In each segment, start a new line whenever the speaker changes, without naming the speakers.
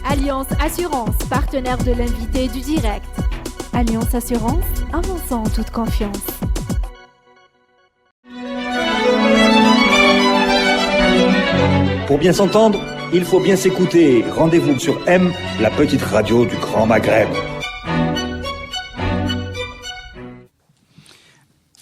Alliance Assurance, partenaire de l'invité du direct. Alliance Assurance, avançons en toute confiance.
Pour bien s'entendre, il faut bien s'écouter. Rendez-vous sur M, la petite radio du Grand Maghreb.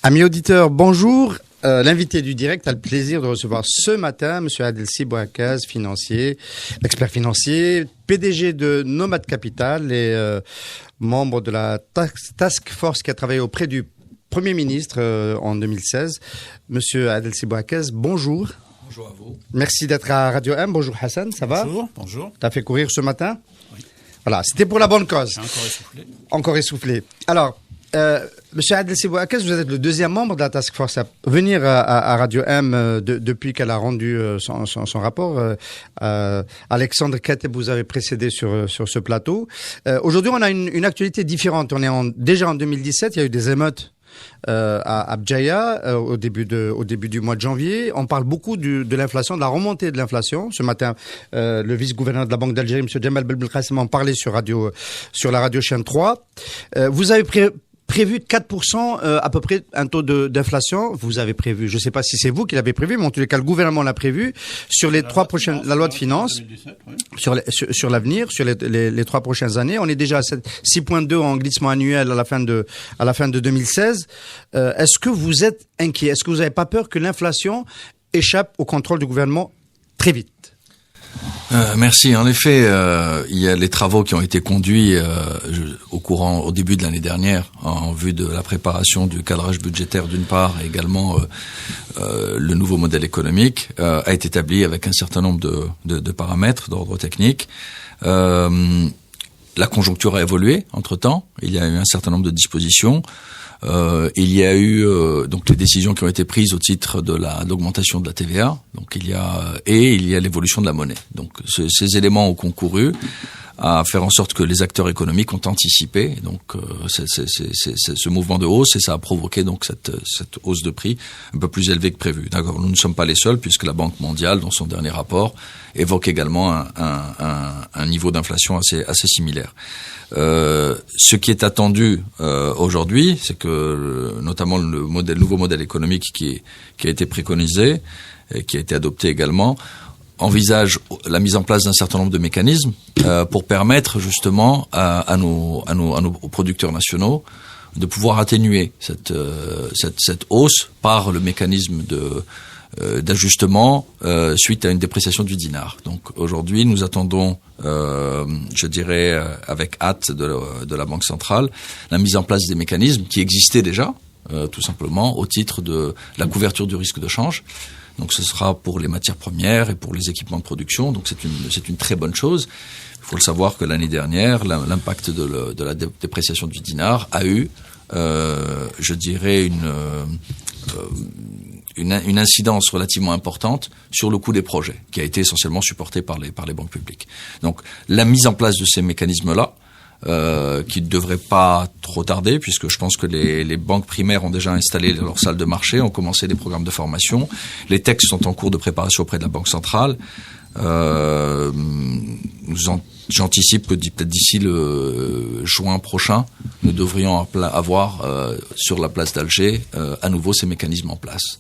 Amis auditeurs, bonjour. L'invité du direct a le plaisir de recevoir ce matin M. Adelsi Bouakaz, financier, expert financier, PDG de Nomad Capital et membre de la task force qui a travaillé auprès du Premier ministre en 2016. Monsieur Adelsi Bouakaz, bonjour.
Bonjour à vous.
Merci d'être à Radio M. Bonjour Hassan, ça va?
Bonjour.
T'as fait courir ce matin?
Oui.
Voilà, c'était pour la bonne cause.
Encore essoufflé.
Alors, Monsieur Adelsi Bouakaz, vous êtes le deuxième membre de la task force à venir à Radio M depuis qu'elle a rendu son rapport. Alexandre Kateb, vous avez précédé sur ce plateau. Aujourd'hui, on a une actualité différente. On est déjà en 2017, il y a eu des émeutes à Abjaya au début du mois de janvier. On parle beaucoup de l'inflation, de la remontée de l'inflation. Ce matin, le vice-gouverneur de la Banque d'Algérie, M. Djemal Belbelkacem, en parlait sur la radio Chaîne 3. Vous avez prévu 4% à peu près un taux d'inflation. Vous avez prévu, je ne sais pas si c'est vous qui l'avez prévu, mais en tous les cas, le gouvernement l'a prévu sur les la loi de finances, 2017, oui. sur l'avenir, sur les 3 prochaines années. On est déjà à 6,2 en glissement annuel à la fin de 2016. Est-ce que vous êtes inquiet? Est-ce que vous n'avez pas peur que l'inflation échappe au contrôle du gouvernement très vite?
Merci. En effet, il y a les travaux qui ont été conduits au début de l'année dernière en vue de la préparation du cadrage budgétaire d'une part et également le nouveau modèle économique a été établi avec un certain nombre de paramètres d'ordre technique. La conjoncture a évolué entre-temps. Il y a eu un certain nombre de dispositions. Il y a eu donc les décisions qui ont été prises au titre de l'augmentation de la TVA. Donc il y a l'évolution de la monnaie. Donc ces éléments ont concouru à faire en sorte que les acteurs économiques ont anticipé donc ce mouvement de hausse et ça a provoqué donc cette hausse de prix un peu plus élevée que prévu. D'accord, nous ne sommes pas les seuls puisque la Banque mondiale dans son dernier rapport évoque également un niveau d'inflation assez similaire. Ce qui est attendu aujourd'hui, c'est que notamment le nouveau modèle économique qui a été préconisé et qui a été adopté également envisage la mise en place d'un certain nombre de mécanismes pour permettre justement à nos producteurs nationaux de pouvoir atténuer cette hausse par le mécanisme d'ajustement suite à une dépréciation du dinar. Donc aujourd'hui, nous attendons, je dirais, avec hâte de la Banque centrale, la mise en place des mécanismes qui existaient déjà, tout simplement, au titre de la couverture du risque de change. Donc ce sera pour les matières premières et pour les équipements de production. Donc c'est une très bonne chose. Il faut le savoir que l'année dernière, l'impact de la dépréciation du dinar a eu, je dirais, une incidence relativement importante sur le coût des projets, qui a été essentiellement supporté par les banques publiques. Donc la mise en place de ces mécanismes-là, qui ne devrait pas trop tarder, puisque je pense que les banques primaires ont déjà installé leurs salles de marché, ont commencé des programmes de formation. Les textes sont en cours de préparation auprès de la Banque centrale. J'anticipe que peut-être d'ici le juin prochain, nous devrions avoir sur la place d'Alger à nouveau ces mécanismes en place.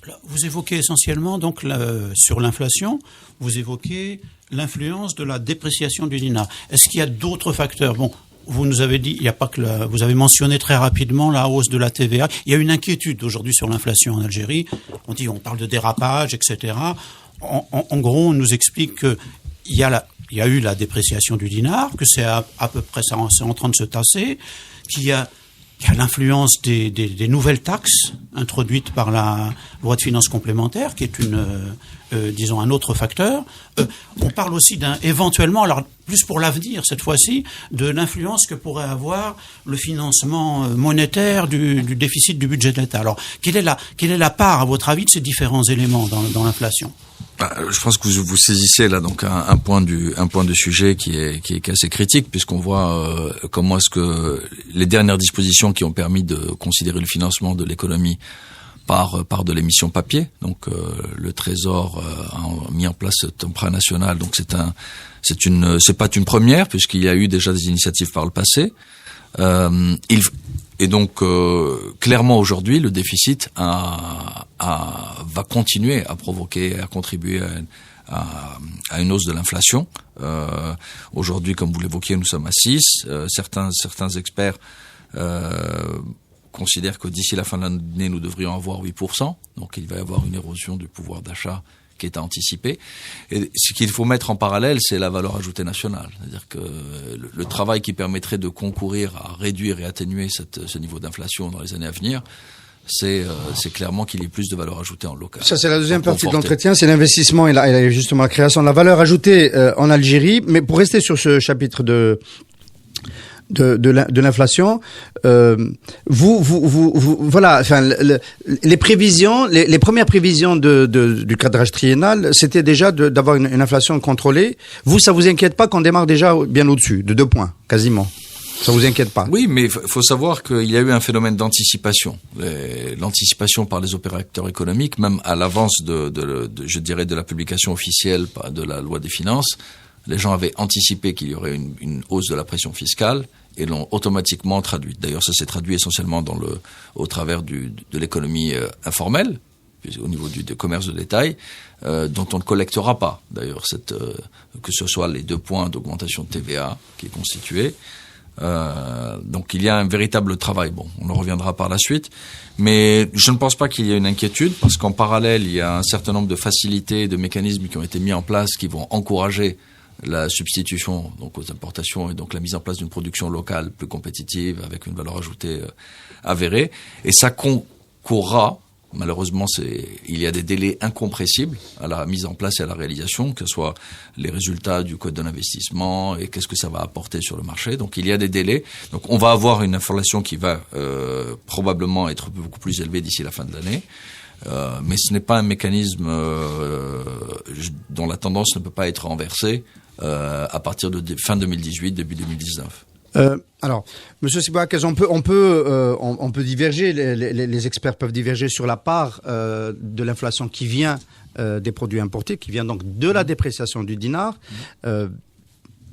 Alors, vous évoquez essentiellement donc sur l'inflation, vous évoquez l'influence de la dépréciation du dinar. Est-ce qu'il y a d'autres facteurs? Bon, vous nous avez dit, il n'y a pas que vous avez mentionné très rapidement la hausse de la TVA. Il y a une inquiétude aujourd'hui sur l'inflation en Algérie. On parle de dérapage, etc. En gros, on nous explique que il y a eu la dépréciation du dinar, que c'est à peu près ça, c'est en train de se tasser, qu'il y a l'influence des nouvelles taxes introduites par la loi de finances complémentaire, qui est disons un autre facteur. On parle aussi éventuellement, alors plus pour l'avenir cette fois-ci, de l'influence que pourrait avoir le financement monétaire du déficit du budget de l'État. Alors, quelle est la part, à votre avis, de ces différents éléments dans l'inflation?
Je pense que vous saisissez là donc un point du sujet qui est assez critique, puisqu'on voit comment est-ce que les dernières dispositions qui ont permis de considérer le financement de l'économie par de l'émission papier. Donc le Trésor a mis en place cet emprunt national. Donc c'est pas une première, puisqu'il y a eu déjà des initiatives par le passé. Et donc clairement aujourd'hui le déficit va continuer à provoquer, à contribuer à une hausse de l'inflation. Aujourd'hui, comme vous l'évoquiez, nous sommes à 6. Certains experts considèrent que d'ici la fin de l'année, nous devrions avoir 8%. Donc il va y avoir une érosion du pouvoir d'achat qui est à anticiper. Et ce qu'il faut mettre en parallèle, c'est la valeur ajoutée nationale. C'est-à-dire que le travail qui permettrait de concourir à réduire et atténuer ce niveau d'inflation dans les années à venir, c'est clairement qu'il y ait plus de valeur ajoutée en local.
Ça, c'est la deuxième partie de l'entretien, c'est l'investissement et justement la création de la valeur ajoutée en Algérie. Mais pour rester sur ce chapitre de l'inflation, voilà, enfin, les prévisions, les premières prévisions du cadrage triennal, c'était déjà d'avoir une inflation contrôlée. Vous, ça vous inquiète pas qu'on démarre déjà bien au-dessus, de 2 points, quasiment? Ça vous inquiète pas?
Oui, mais faut savoir qu'il y a eu un phénomène d'anticipation. L'anticipation par les opérateurs économiques, même à l'avance je dirais, de la publication officielle de la loi des finances, les gens avaient anticipé qu'il y aurait une hausse de la pression fiscale et l'ont automatiquement traduite. D'ailleurs, ça s'est traduit essentiellement au travers de l'économie informelle, au niveau du commerce de détail, dont on ne collectera pas. D'ailleurs, que ce soit les 2 points d'augmentation de TVA qui est constitué. Donc il y a un véritable travail. Bon, on en reviendra par la suite, mais je ne pense pas qu'il y ait une inquiétude, parce qu'en parallèle, il y a un certain nombre de facilités, de mécanismes qui ont été mis en place, qui vont encourager la substitution donc aux importations et donc la mise en place d'une production locale plus compétitive avec une valeur ajoutée avérée. Et ça concourra. Malheureusement, il y a des délais incompressibles à la mise en place et à la réalisation, que ce soit les résultats du code de l'investissement et qu'est-ce que ça va apporter sur le marché. Donc, il y a des délais. Donc, on va avoir une inflation qui va probablement être beaucoup plus élevée d'ici la fin de l'année. Mais ce n'est pas un mécanisme dont la tendance ne peut pas être renversée à partir de fin 2018, début 2019.
Alors, Monsieur Sibouakez, on peut diverger, les experts peuvent diverger sur la part de l'inflation qui vient des produits importés, qui vient donc de la dépréciation du dinar. Le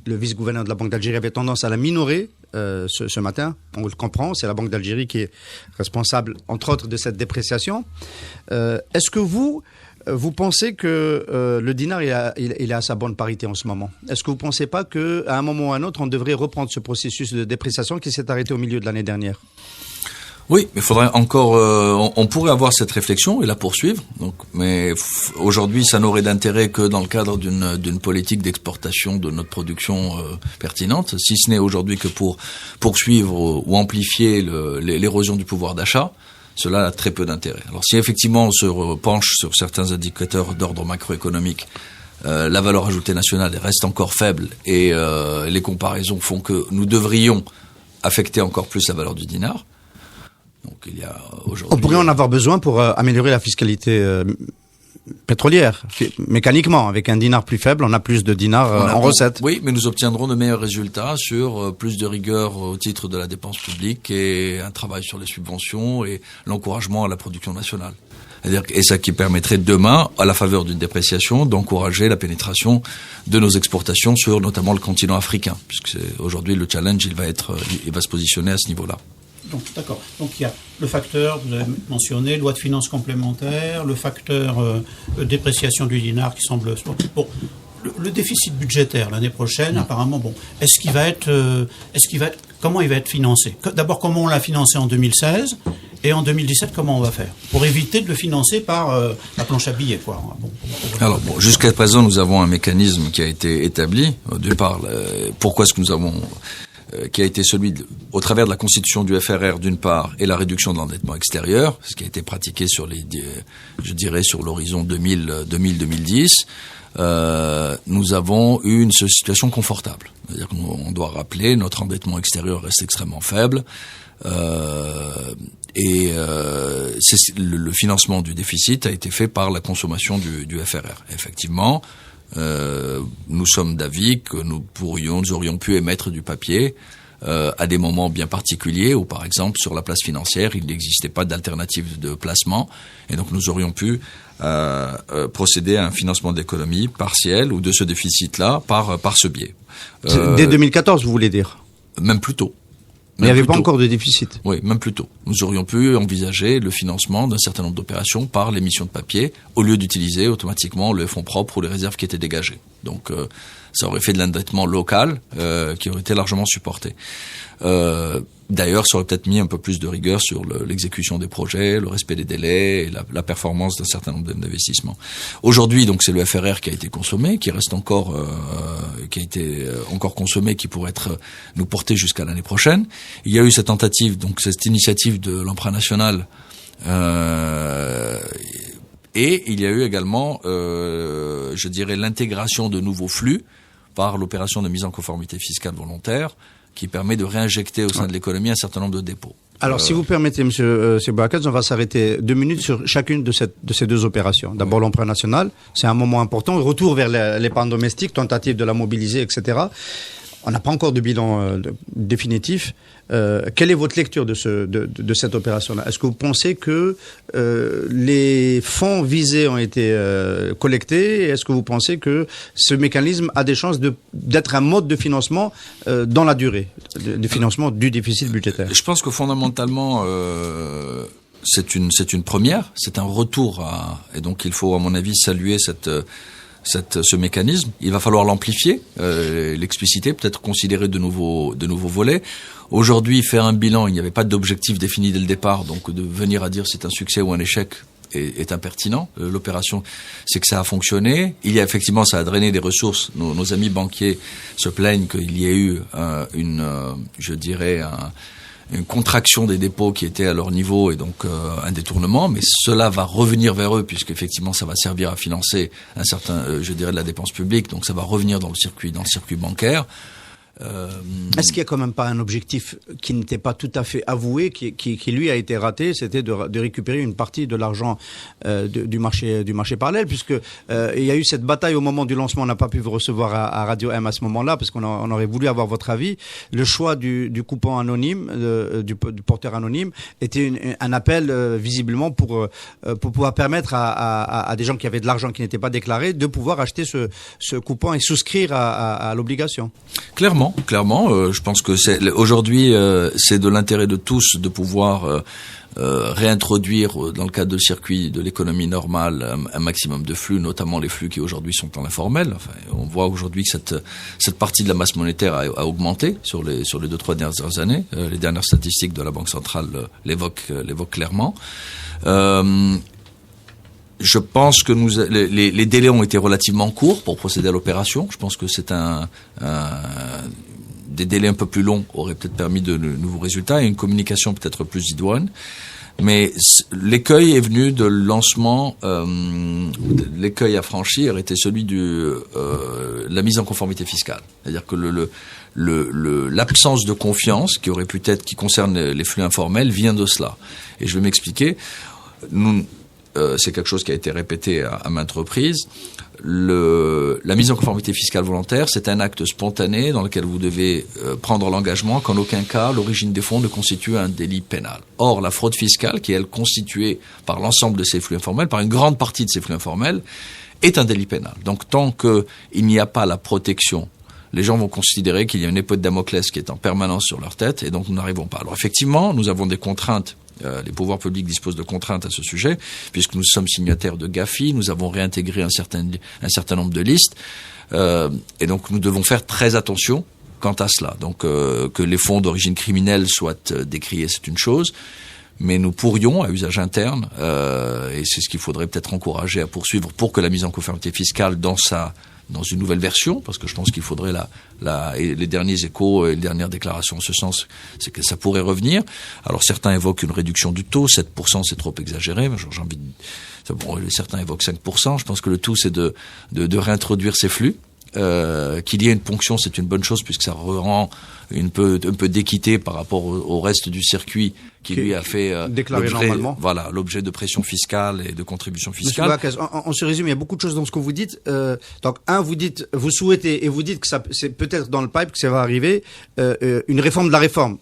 vice-gouverneur de la Banque d'Algérie avait tendance à la minorer ce matin. On le comprend, c'est la Banque d'Algérie qui est responsable, entre autres, de cette dépréciation. Est-ce que vous pensez que le dinar il est à sa bonne parité en ce moment? Est-ce que vous ne pensez pas qu'à un moment ou à un autre, on devrait reprendre ce processus de dépréciation qui s'est arrêté au milieu de l'année dernière?
Oui, mais il faudrait encore. On pourrait avoir cette réflexion et la poursuivre. Donc, mais aujourd'hui, ça n'aurait d'intérêt que dans le cadre d'une politique d'exportation de notre production pertinente, si ce n'est aujourd'hui que pour poursuivre ou amplifier l'érosion du pouvoir d'achat. Cela a très peu d'intérêt. Alors, si effectivement on se penche sur certains indicateurs d'ordre macroéconomique, la valeur ajoutée nationale reste encore faible et les comparaisons font que nous devrions affecter encore plus la valeur du dinar. Donc il y a aujourd'hui.
On pourrait en avoir besoin pour améliorer la fiscalité pétrolière, mécaniquement. Avec un dinar plus faible, on a plus de dinars en recettes.
Oui, mais nous obtiendrons de meilleurs résultats sur plus de rigueur au titre de la dépense publique et un travail sur les subventions et l'encouragement à la production nationale. C'est-à-dire, et ça qui permettrait demain, à la faveur d'une dépréciation, d'encourager la pénétration de nos exportations sur notamment le continent africain, puisque aujourd'hui le challenge il va se positionner à ce niveau-là.
Donc, d'accord. Donc, il y a le facteur, vous avez mentionné, loi de finances complémentaire, le facteur dépréciation du dinar qui semble... Bon, le déficit budgétaire l'année prochaine, apparemment, bon, comment il va être financé? D'abord, comment on l'a financé en 2016 et en 2017, comment on va faire? Pour éviter de le financer par la planche à billets, quoi.
Alors, jusqu'à présent, nous avons un mécanisme qui a été établi. Au départ, pourquoi est-ce que nous avons... qui a été celui au travers de la constitution du FRR d'une part et la réduction de l'endettement extérieur, ce qui a été pratiqué sur sur l'horizon 2010, nous avons eu une situation confortable. C'est-à-dire qu'on doit rappeler, notre endettement extérieur reste extrêmement faible, et le financement du déficit a été fait par la consommation du FRR. Effectivement, nous sommes d'avis que nous aurions pu émettre du papier à des moments bien particuliers où, par exemple, sur la place financière, il n'existait pas d'alternative de placement, et donc nous aurions pu procéder à un financement de l'économie partiel ou de ce déficit-là par ce biais.
Dès 2014, vous voulez dire?
Même plus tôt.
Mais il n'y avait pas encore de déficit.
Oui, même plus tôt. Nous aurions pu envisager le financement d'un certain nombre d'opérations par l'émission de papier, au lieu d'utiliser automatiquement le fonds propre ou les réserves qui étaient dégagées. Donc, ça aurait fait de l'endettement local qui aurait été largement supporté. D'ailleurs, ça aurait peut-être mis un peu plus de rigueur sur l'exécution des projets, le respect des délais et la performance d'un certain nombre d'investissements. Aujourd'hui, donc, c'est le FRR qui a été consommé, qui reste encore, qui a été encore consommé, qui pourrait nous porter jusqu'à l'année prochaine. Il y a eu cette tentative, donc cette initiative de l'emprunt national, et il y a eu également, je dirais, l'intégration de nouveaux flux par l'opération de mise en conformité fiscale volontaire, qui permet de réinjecter au sein de l'économie un certain nombre de dépôts.
Alors, si vous permettez, Monsieur Bouakaz, on va s'arrêter 2 minutes sur chacune de ces deux opérations. D'abord, l'emprunt national, c'est un moment important. Retour vers l'épargne domestique, tentative de la mobiliser, etc. On n'a pas encore de bilan définitif. Quelle est votre lecture de cette opération-là? Est-ce que vous pensez que les fonds visés ont été collectés? Est-ce que vous pensez que ce mécanisme a des chances d'être un mode de financement dans la durée, de financement du déficit budgétaire?
Je pense que fondamentalement, c'est une première, c'est un retour et donc il faut, à mon avis, saluer ce mécanisme. Il va falloir l'amplifier, l'expliciter, peut-être considérer de nouveaux volets. Aujourd'hui, faire un bilan, il n'y avait pas d'objectif défini dès le départ, donc de venir à dire c'est un succès ou un échec est impertinent. L'opération, c'est que ça a fonctionné. Il y a effectivement, ça a drainé des ressources. Nos amis banquiers se plaignent qu'il y ait eu une contraction des dépôts qui étaient à leur niveau et donc un détournement, mais cela va revenir vers eux puisque effectivement ça va servir à financer un certain, de la dépense publique, donc ça va revenir dans le circuit bancaire.
Est-ce qu'il n'y a quand même pas un objectif qui n'était pas tout à fait avoué, qui lui a été raté, c'était de récupérer une partie de l'argent du marché parallèle, puisque il y a eu cette bataille au moment du lancement, on n'a pas pu vous recevoir à Radio M à ce moment-là, parce qu'on aurait voulu avoir votre avis. Le choix du coupon anonyme, du porteur anonyme, était un appel visiblement pour pouvoir permettre à des gens qui avaient de l'argent qui n'était pas déclaré de pouvoir acheter ce coupon et souscrire à l'obligation.
Clairement, je pense que aujourd'hui, c'est de l'intérêt de tous de pouvoir réintroduire dans le cadre du circuit de l'économie normale un maximum de flux, notamment les flux qui aujourd'hui sont en informel. Enfin, on voit aujourd'hui que cette partie de la masse monétaire a augmenté sur les 2-3 dernières années. Les dernières statistiques de la Banque centrale l'évoquent clairement. Je pense que les délais ont été relativement courts pour procéder à l'opération. Je pense que c'est des délais un peu plus longs auraient peut-être permis de nouveaux résultats et une communication peut-être plus idoine. Mais l'écueil est venu de lancement, l'écueil à franchir était celui de la mise en conformité fiscale. C'est-à-dire que l'absence de confiance qui concerne les flux informels vient de cela. Et je vais m'expliquer. C'est quelque chose qui a été répété à maintes reprises. La mise en conformité fiscale volontaire, c'est un acte spontané dans lequel vous devez prendre l'engagement qu'en aucun cas l'origine des fonds ne constitue un délit pénal. Or, la fraude fiscale, qui est elle constituée par l'ensemble de ces flux informels, par une grande partie de ces flux informels, est un délit pénal. Donc, tant qu'il n'y a pas la protection, les gens vont considérer qu'il y a une épée de Damoclès qui est en permanence sur leur tête, et donc nous n'arrivons pas. Alors effectivement, nous avons des contraintes. Les pouvoirs publics disposent de contraintes à ce sujet, puisque nous sommes signataires de GAFI, nous avons réintégré un certain nombre de listes, et donc nous devons faire très attention quant à cela. Donc que les fonds d'origine criminelle soient décriés, c'est une chose, mais nous pourrions, à usage interne, et c'est ce qu'il faudrait peut-être encourager à poursuivre pour que la mise en conformité fiscale dans une nouvelle version, parce que je pense qu'il faudrait et les derniers échos et les dernières déclarations en ce sens, c'est que ça pourrait revenir. Alors certains évoquent une réduction du taux, 7% c'est trop exagéré, mais j'ai envie de, certains évoquent 5%, je pense que le tout c'est de réintroduire ces flux. Qu'il y ait une ponction, c'est une bonne chose puisque ça rend un peu d'équité par rapport au reste du circuit qui lui a fait
déclaré normalement.
Voilà, l'objet de pression fiscale et de contribution fiscale.
Monsieur Bouakas, on se résume, il y a beaucoup de choses dans ce que vous dites. Donc, vous souhaitez et vous dites que c'est peut-être dans le pipe que ça va arriver, une réforme de la réforme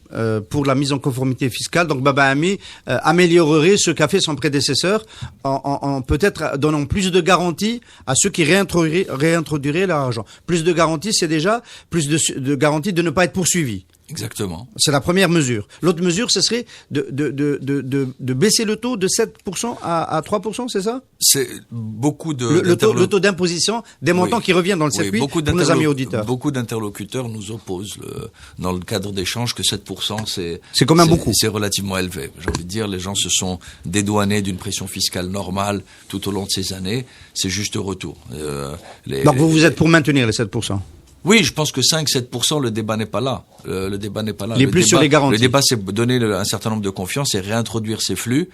pour la mise en conformité fiscale. Donc, Baba Ami améliorerait ce qu'a fait son prédécesseur en peut-être donnant plus de garanties à ceux qui réintroduiraient leur argent. Plus de garanties, c'est déjà plus de garanties de ne pas être poursuivis.
Exactement.
C'est la première mesure. L'autre mesure, ce serait de baisser le taux de 7% à 3%, c'est ça?
C'est beaucoup de...
Le taux d'imposition des montants qui revient dans le circuit pour nos amis auditeurs.
Beaucoup d'interlocuteurs nous opposent dans le cadre d'échanges que 7%,
c'est quand même beaucoup.
C'est relativement élevé. J'ai envie de dire, les gens se sont dédouanés d'une pression fiscale normale tout au long de ces années. C'est juste retour.
Donc vous êtes pour maintenir les 7%?
Oui, je pense que 5-7%, le débat n'est pas là. Le débat n'est pas là.
Sur les garanties.
Le débat, c'est donner un certain nombre de confiance et réintroduire ces flux.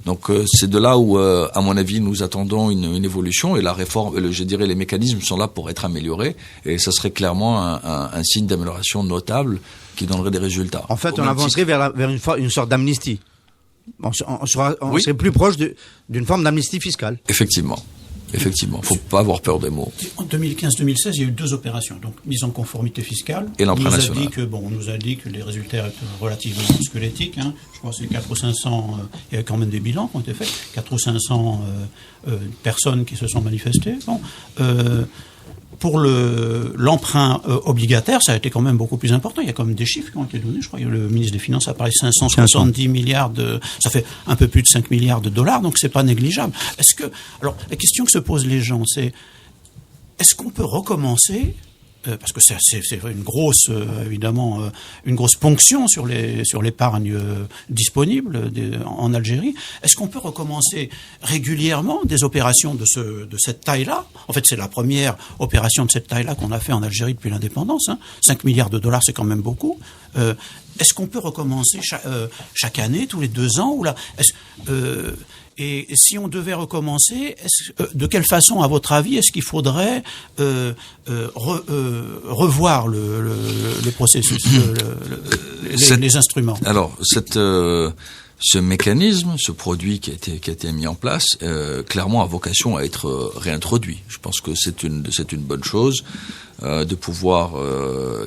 Donc, c'est de là où, à mon avis, nous attendons une évolution et la réforme, je dirais, les mécanismes sont là pour être améliorés et ça serait clairement un signe d'amélioration notable qui donnerait des résultats.
En fait, on avancerait vers une sorte d'amnistie. On serait plus proche d'une forme d'amnistie fiscale.
Effectivement. Faut pas avoir peur des mots.
En 2015-2016, il y a eu 2 opérations. Donc, mise en conformité fiscale.
Et l'emprunt national.
On nous a dit que les résultats étaient relativement squelettiques. Je crois que c'est 400 ou 500, il y a quand même des bilans qui ont été faits. 400 ou 500 personnes qui se sont manifestées. Pour l'emprunt obligataire, ça a été quand même beaucoup plus important. Il y a quand même des chiffres qui ont été donnés. Je crois que le ministre des Finances a parlé de 570 milliards ça fait un peu plus de 5 milliards de dollars, donc c'est pas négligeable. Alors, la question que se posent les gens, c'est, est-ce qu'on peut recommencer, parce que c'est une grosse, évidemment, une grosse ponction sur l'épargne disponible en Algérie. Est-ce qu'on peut recommencer régulièrement des opérations de cette taille-là? En fait, c'est la première opération de cette taille-là qu'on a fait en Algérie depuis l'indépendance. 5 milliards de dollars, c'est quand même beaucoup. Est-ce qu'on peut recommencer chaque année, tous les 2 ans, ou là, et si on devait recommencer, de quelle façon, à votre avis, est-ce qu'il faudrait revoir le processus, les instruments?
Alors, ce mécanisme, ce produit qui a été mis en place, clairement a vocation à être réintroduit. Je pense que c'est une bonne chose de pouvoir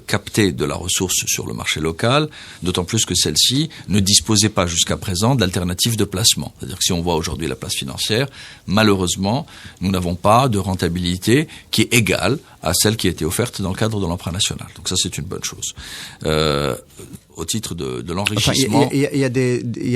capter de la ressource sur le marché local, d'autant plus que celle-ci ne disposait pas jusqu'à présent d'alternative de placement. C'est-à-dire que si on voit aujourd'hui la place financière, malheureusement, nous n'avons pas de rentabilité qui est égale à celle qui a été offerte dans le cadre de l'emprunt national. Donc ça, c'est une bonne chose. Au titre de l'enrichissement.
Il y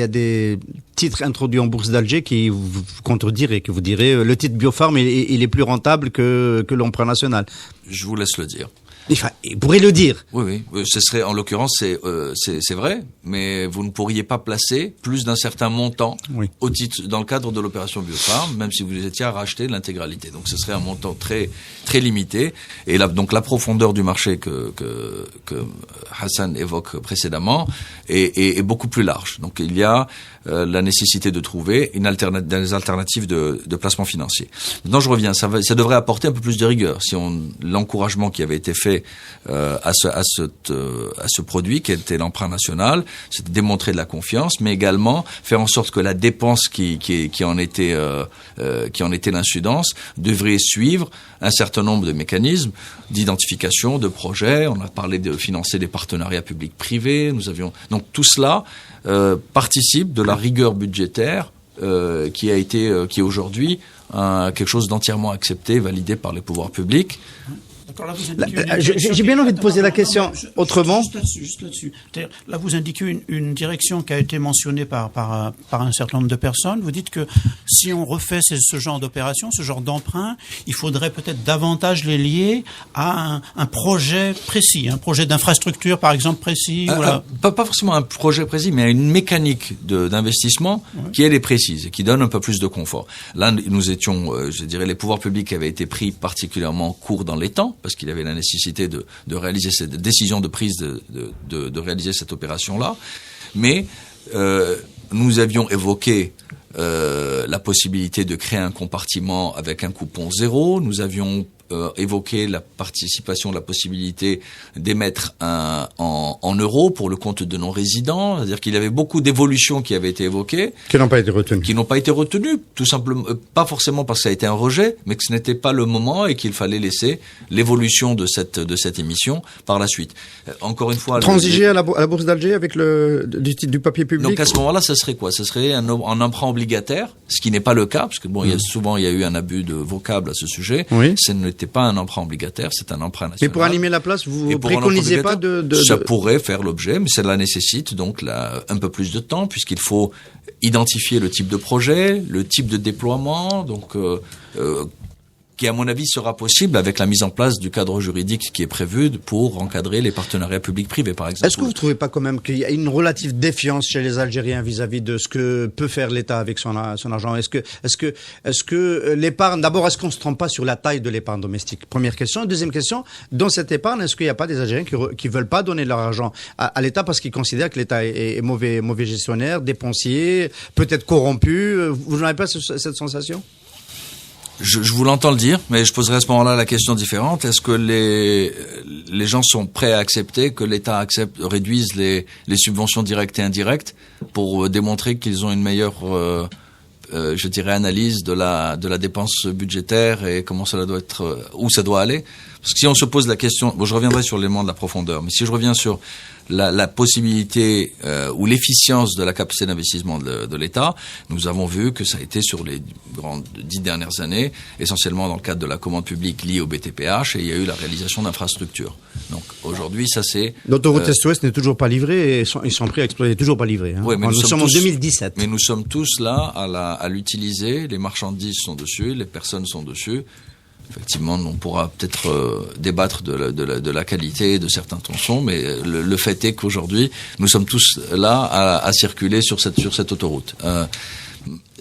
a des titres introduits en bourse d'Alger qui vous contrediraient, que vous direz, le titre Biofarm, il est plus rentable que l'emprunt national.
Je vous laisse le dire.
Enfin, il pourrait le dire.
Oui. Ce serait, en l'occurrence, c'est vrai, mais vous ne pourriez pas placer plus d'un certain montant au titre, dans le cadre de l'opération Biofarm, même si vous étiez à racheter l'intégralité. Donc, ce serait un montant très, très limité. Et là, donc, la profondeur du marché que Hassan évoque précédemment est beaucoup plus large. Donc, il y a la nécessité de trouver des alternatives de placement financier. Maintenant, je reviens. Ça devrait apporter un peu plus de rigueur. Si l'encouragement qui avait été fait à ce produit, qui était l'emprunt national, c'est de démontrer de la confiance, mais également faire en sorte que la dépense qui en était l'incidence devrait suivre un certain nombre de mécanismes d'identification de projets. On a parlé de financer des partenariats publics-privés. Donc tout cela participe de la rigueur budgétaire qui est aujourd'hui quelque chose d'entièrement accepté, validé par les pouvoirs publics.
J'ai bien envie de poser la question autrement.
Juste là-dessus. Là, vous indiquez une direction qui a été mentionnée par un certain nombre de personnes. Vous dites que si on refait ce genre d'opération, ce genre d'emprunt, il faudrait peut-être davantage les lier à un projet précis, un projet d'infrastructure, par exemple, précis.
Pas forcément un projet précis, mais à une mécanique d'investissement qui elle est précise et qui donne un peu plus de confort. Là, nous étions, je dirais, les pouvoirs publics avaient été pris particulièrement court dans les temps, parce qu'il y avait la nécessité de réaliser cette décision de prise de réaliser cette opération-là. Mais nous avions évoqué la possibilité de créer un compartiment avec un coupon zéro. Nous avions évoqué la participation, la possibilité d'émettre en euros pour le compte de non-résidents. C'est-à-dire qu'il y avait beaucoup d'évolutions qui avaient été évoquées.
Qui n'ont pas été retenues.
Qui n'ont pas été retenues, tout simplement, pas forcément parce que ça a été un rejet, mais que ce n'était pas le moment et qu'il fallait laisser l'évolution de cette émission par la suite. Encore une fois...
Transiger à la Bourse d'Alger avec du papier public.
Donc à ce moment-là, ça serait quoi? Ça serait un emprunt obligataire, ce qui n'est pas le cas, parce que bon, il y a eu un abus de vocable à ce sujet.
Oui.
Ce n'était pas un emprunt obligataire, c'est un emprunt national.
Mais pour animer la place, vous préconisez pas
Ça pourrait faire l'objet, mais cela nécessite donc un peu plus de temps, puisqu'il faut identifier le type de projet, le type de déploiement, donc qui à mon avis sera possible avec la mise en place du cadre juridique qui est prévu pour encadrer les partenariats publics-privés, par exemple.
Est-ce que vous ne trouvez pas quand même qu'il y a une relative défiance chez les Algériens vis-à-vis de ce que peut faire l'État avec son argent? Est-ce que l'épargne, d'abord, est-ce qu'on se trompe pas sur la taille de l'épargne domestique? Première question. Deuxième question, dans cette épargne, est-ce qu'il n'y a pas des Algériens qui veulent pas donner leur argent à l'État parce qu'ils considèrent que l'État est mauvais gestionnaire, dépensier, peut-être corrompu? Vous n'avez pas cette sensation?
Je vous l'entends le dire, mais je poserai à ce moment-là la question différente. Est-ce que les gens sont prêts à accepter que l'État réduise les subventions directes et indirectes pour démontrer qu'ils ont une meilleure, je dirais, analyse de la dépense budgétaire et comment cela doit être, où ça doit aller? Parce que si on se pose la question, bon, je reviendrai sur l'élément de la profondeur, mais si je reviens sur la possibilité ou l'efficience de la capacité d'investissement de l'État, nous avons vu que ça a été sur les 10 dernières années, essentiellement dans le cadre de la commande publique liée au BTPH, et il y a eu la réalisation d'infrastructures. Donc aujourd'hui, ça c'est...
L'autoroute Est-Ouest n'est toujours pas livrée et ils sont prêts à exploiter, toujours pas livrée. Hein.
Oui, mais
nous sommes en 2017.
Mais nous sommes tous là à l'utiliser, les marchandises sont dessus, les personnes sont dessus. Effectivement, on pourra peut-être débattre de la qualité de certains tronçons, mais le fait est qu'aujourd'hui, nous sommes tous là à circuler sur cette autoroute.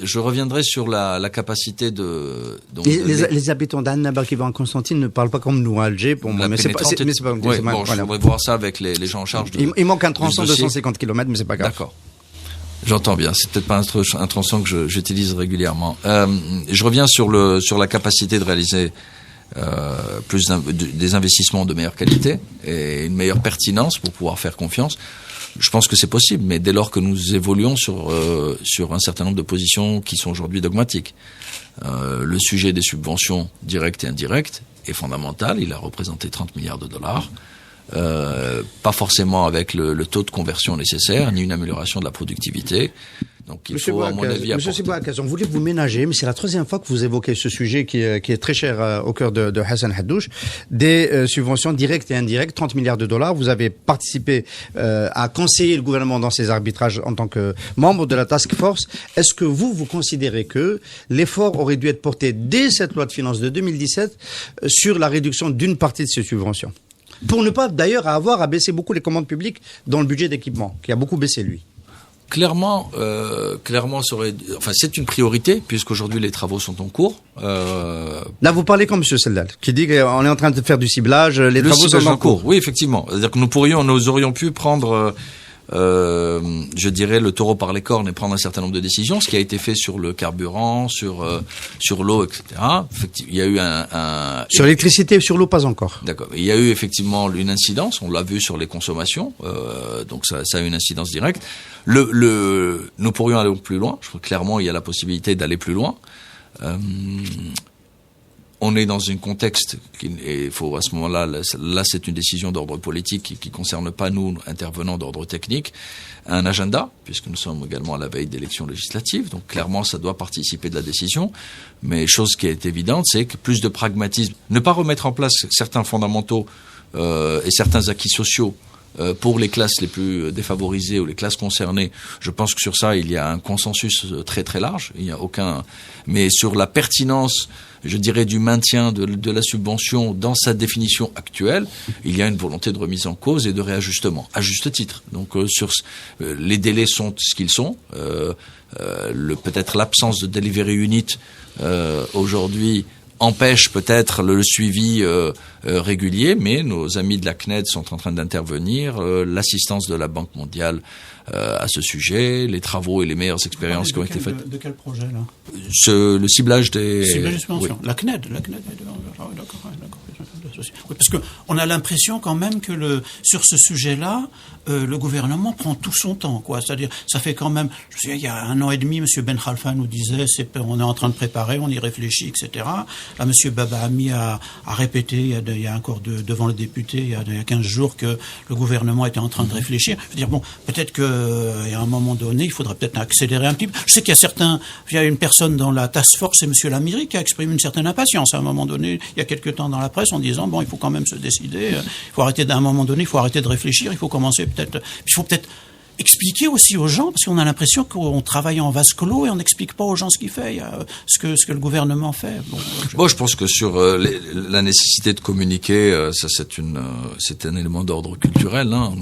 Je reviendrai sur la capacité de... Donc,
les habitants d'Annaba qui vont en Constantine ne parlent pas comme nous à Alger, pour moi. Mais c'est pas...
Oui, bon, je voudrais voir ça avec les gens en charge.
Il manque un tronçon de 150 km, mais c'est pas grave.
D'accord. J'entends bien. C'est peut-être pas un tronçon que j'utilise régulièrement. Je reviens sur la capacité de réaliser des investissements de meilleure qualité et une meilleure pertinence pour pouvoir faire confiance. Je pense que c'est possible, mais dès lors que nous évoluons sur un certain nombre de positions qui sont aujourd'hui dogmatiques. Le sujet des subventions directes et indirectes est fondamental. Il a représenté 30 milliards de dollars. Pas forcément avec le taux de conversion nécessaire, ni une amélioration de la productivité. Donc il faut, à mon avis,
Monsieur Sibouakaz, on voulait vous ménager, mais c'est la troisième fois que vous évoquez ce sujet qui est très cher au cœur de Hassan Haddouche, des subventions directes et indirectes, 30 milliards de dollars. Vous avez participé à conseiller le gouvernement dans ces arbitrages en tant que membre de la task force. Est-ce que vous considérez que l'effort aurait dû être porté dès cette loi de finances de 2017 sur la réduction d'une partie de ces subventions? Pour ne pas d'ailleurs avoir à baisser beaucoup les commandes publiques dans le budget d'équipement, qui a beaucoup baissé lui.
Clairement, c'est une priorité puisqu'aujourd'hui les travaux sont en cours.
Là, vous parlez comme M. Sellal, qui dit qu'on est en train de faire du ciblage, les travaux sont en cours.
Oui, effectivement. C'est-à-dire que nous aurions pu prendre, je dirais, le taureau par les cornes et prendre un certain nombre de décisions, ce qui a été fait sur le carburant, sur l'eau, etc. Il y a eu
sur l'électricité et sur l'eau, pas encore.
D'accord. Il y a eu effectivement une incidence, on l'a vu sur les consommations, donc ça a eu une incidence directe. Nous pourrions aller plus loin. Je crois que clairement il y a la possibilité d'aller plus loin. On est dans un contexte il faut à ce moment-là, là c'est une décision d'ordre politique qui concerne pas nous intervenants d'ordre technique, un agenda puisque nous sommes également à la veille d'élections législatives. Donc clairement ça doit participer de la décision. Mais chose qui est évidente, c'est que plus de pragmatisme, ne pas remettre en place certains fondamentaux et certains acquis sociaux pour les classes les plus défavorisées ou les classes concernées. Je pense que sur ça, il y a un consensus très très large. Il n'y a aucun. Mais sur la pertinence, je dirais, du maintien de la subvention dans sa définition actuelle, il y a une volonté de remise en cause et de réajustement, à juste titre. Donc les délais sont ce qu'ils sont. Peut-être l'absence de delivery unit aujourd'hui empêche peut-être le suivi régulier, mais nos amis de la CNED sont en train d'intervenir, l'assistance de la Banque mondiale à ce sujet, les travaux et les meilleures expériences qui ont été faites.
De quel projet là?
Le ciblage des...
Ciblage d'expansion.
Oui.
La CNED. D'accord. Oui, parce que on a l'impression quand même que sur ce sujet-là, le gouvernement prend tout son temps, quoi. C'est-à-dire, ça fait quand même, je sais, il y a 1 an et demi, Monsieur Ben Khalfa nous disait, on est en train de préparer, on y réfléchit, etc. Là, Monsieur Baba Ami a répété, il y a encore devant les députés, il y a 15 jours, que le gouvernement était en train de réfléchir. Je veux dire, bon, peut-être que, à un moment donné, il faudra peut-être accélérer un petit peu. Je sais qu'il y a une personne dans la task force, c'est Monsieur Lamiri, qui a exprimé une certaine impatience à un moment donné, il y a quelques temps dans la presse, en disant, bon, il faut quand même se décider, il faut arrêter d'un moment donné, il faut arrêter de réfléchir, il faut commencer peut-être, il faut peut-être expliquer aussi aux gens, parce qu'on a l'impression qu'on travaille en vase clos et on n'explique pas aux gens ce qu'il fait, ce que le gouvernement fait.
Je pense que sur la nécessité de communiquer, ça c'est un élément d'ordre culturel, hein,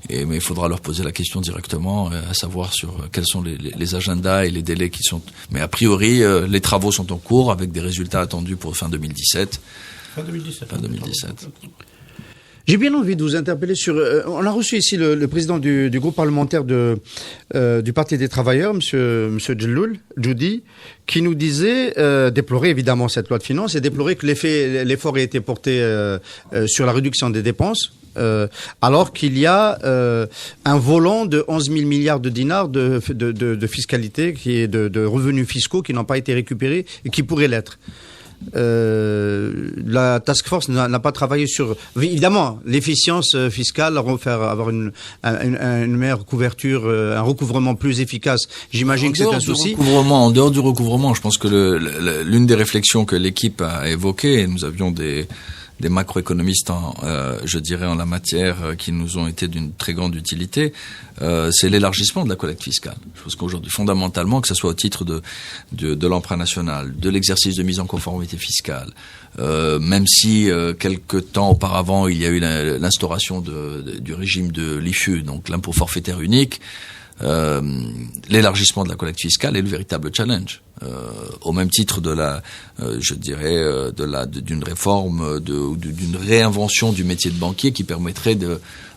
mais il faudra leur poser la question directement, à savoir sur quels sont les agendas et les délais qui sont. Mais a priori, les travaux sont en cours avec des résultats attendus pour fin 2017.
Fin 2017.
J'ai bien envie de vous interpeller sur... on a reçu ici le président du groupe parlementaire du Parti des Travailleurs, monsieur Djelloul Djoudi, qui nous disait déplorer évidemment cette loi de finances et déplorer que l'effort ait été porté sur la réduction des dépenses, alors qu'il y a un volant de 11 000 milliards de dinars de fiscalité, qui est de revenus fiscaux qui n'ont pas été récupérés et qui pourraient l'être. La task force n'a pas travaillé sur évidemment l'efficience fiscale, avoir une meilleure couverture, un recouvrement plus efficace. J'imagine que c'est un souci.
En dehors du recouvrement, je pense que l'une des réflexions que l'équipe a évoquées, et nous avions des macroéconomistes je dirais en la matière qui nous ont été d'une très grande utilité, c'est l'élargissement de la collecte fiscale. Je pense qu'aujourd'hui, fondamentalement, que ce soit au titre de l'emprunt national, de l'exercice de mise en conformité fiscale, même si quelque temps auparavant il y a eu l'instauration du régime de l'IFU, donc l'impôt forfaitaire unique, l'élargissement de la collecte fiscale est le véritable challenge. Au même titre d'une réforme d'une réinvention du métier de banquier qui permettrait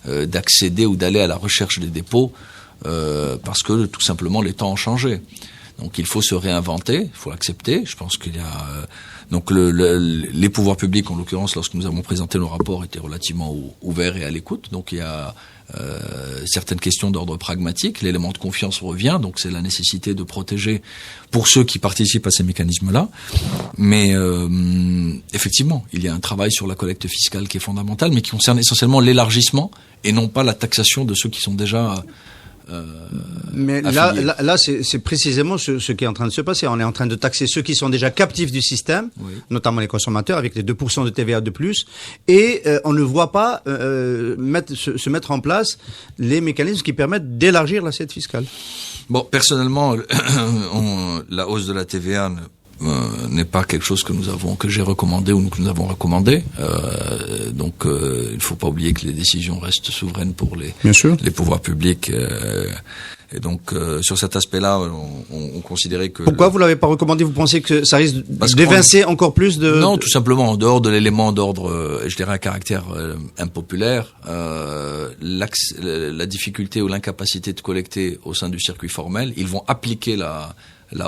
d'accéder ou d'aller à la recherche des dépôts, parce que tout simplement les temps ont changé. Donc il faut se réinventer, il faut l'accepter. Je pense qu'il y a donc les pouvoirs publics, en l'occurrence, lorsque nous avons présenté nos rapports, étaient relativement ouverts et à l'écoute. Donc il y a certaines questions d'ordre pragmatique. L'élément de confiance revient, donc c'est la nécessité de protéger pour ceux qui participent à ces mécanismes-là. Mais effectivement, il y a un travail sur la collecte fiscale qui est fondamental, mais qui concerne essentiellement l'élargissement et non pas la taxation de ceux qui sont déjà
mais là c'est précisément ce qui est en train de se passer. On est en train de taxer ceux qui sont déjà captifs du système, oui, notamment les consommateurs, avec les 2% de TVA de plus, et on ne voit pas se mettre en place les mécanismes qui permettent d'élargir l'assiette fiscale.
Bon, personnellement, la hausse de la TVA n'est pas quelque chose que j'ai recommandé ou que nous avons recommandé. Donc, il ne faut pas oublier que les décisions restent souveraines pour les pouvoirs publics. Et donc, sur cet aspect-là, on considérait que...
Pourquoi vous l'avez pas recommandé? Vous pensez que ça risque d'évincer encore plus de...
Non, tout simplement, en dehors de l'élément d'ordre, je dirais, à caractère impopulaire, la difficulté ou l'incapacité de collecter au sein du circuit formel, ils vont appliquer la